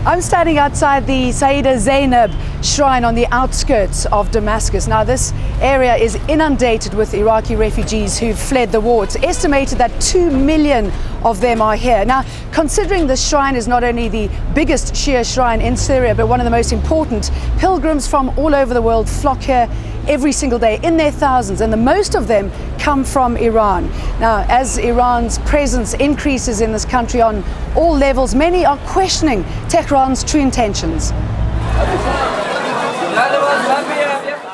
I'm standing outside the Sayyida Zainab shrine on the outskirts of Damascus. Now, this area is inundated with Iraqi refugees who've fled the war. It's estimated that 2 million of them are here. Now, considering this shrine is not only the biggest Shia shrine in Syria, but one of the most important, pilgrims from all over the world flock here every single day in their thousands, and the most of them come from Iran. Now, as Iran's presence increases in this country on all levels, many are questioning Tehran's true intentions.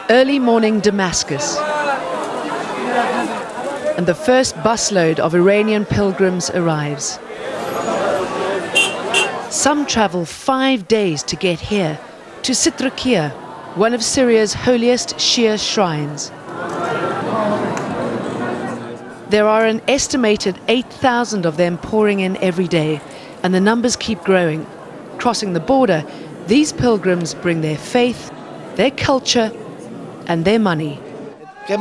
Early morning Damascus, and the first busload of Iranian pilgrims arrives. Some travel 5 days to get here, to Syria, one of Syria's holiest Shia shrines. There are an estimated 8,000 of them pouring in every day, and the numbers keep growing. Crossing the border, these pilgrims bring their faith, their culture, and their money. The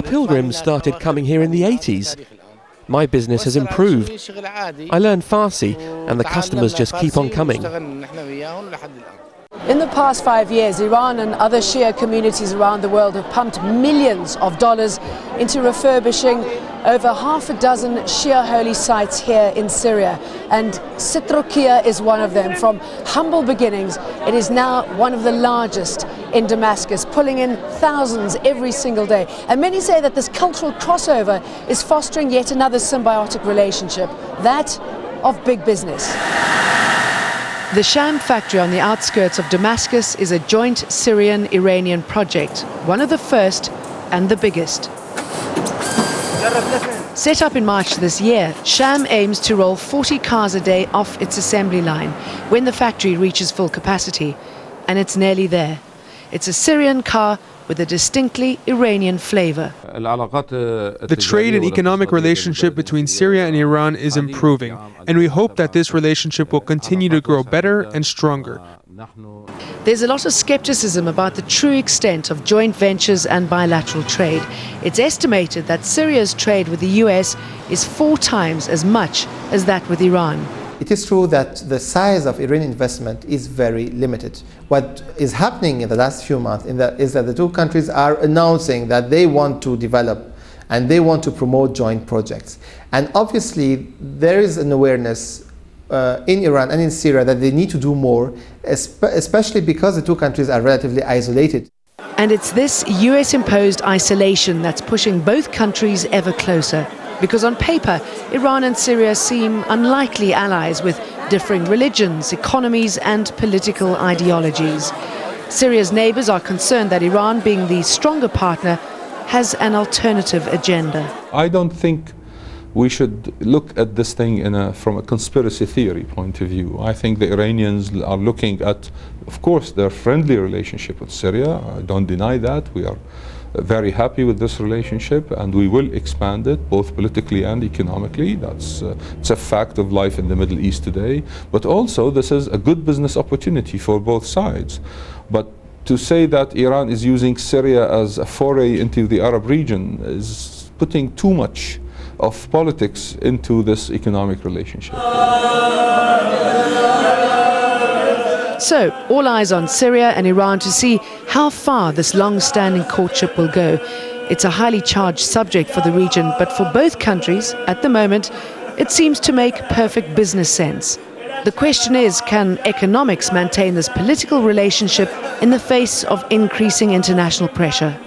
pilgrims started coming here in the 80s. My business has improved. I learned Farsi, and the customers just keep on coming. In the past 5 years, Iran and other Shia communities around the world have pumped millions of dollars into refurbishing over half a dozen Shia holy sites here in Syria. And Syria is one of them. From humble beginnings, it is now one of the largest in Damascus, pulling in thousands every single day. And many say that this cultural crossover is fostering yet another symbiotic relationship, that of big business. The Sham factory on the outskirts of Damascus is a joint Syrian-Iranian project, one of the first and the biggest. Set up in March this year, Sham aims to roll 40 cars a day off its assembly line when the factory reaches full capacity, and it's nearly there. It's a Syrian car with a distinctly Iranian flavor. The trade and economic relationship between Syria and Iran is improving, and we hope that this relationship will continue to grow better and stronger. There's a lot of skepticism about the true extent of joint ventures and bilateral trade. It's estimated that Syria's trade with the US is 4 times as much as that with Iran. It is true that the size of Iranian investment is very limited. What is happening in the last few months is that the two countries are announcing that they want to develop and they want to promote joint projects. And obviously, there is an awareness in Iran and in Syria that they need to do more, especially because the two countries are relatively isolated. And it's this US-imposed isolation that's pushing both countries ever closer. Because on paper, Iran and Syria seem unlikely allies with differing religions, economies and political ideologies. Syria's neighbors are concerned that Iran, being the stronger partner, has an alternative agenda. I don't think we should look at this thing from a conspiracy theory point of view. I think the Iranians are looking at, of course, their friendly relationship with Syria. I don't deny that. We are very happy with this relationship, and we will expand it both politically and economically. It's a fact of life in the Middle East today. But also, this is a good business opportunity for both sides. But to say that Iran is using Syria as a foray into the Arab region is putting too much of politics into this economic relationship. So, all eyes on Syria and Iran to see how far this long-standing courtship will go. It's a highly charged subject for the region, but for both countries, at the moment, it seems to make perfect business sense. The question is, can economics maintain this political relationship in the face of increasing international pressure?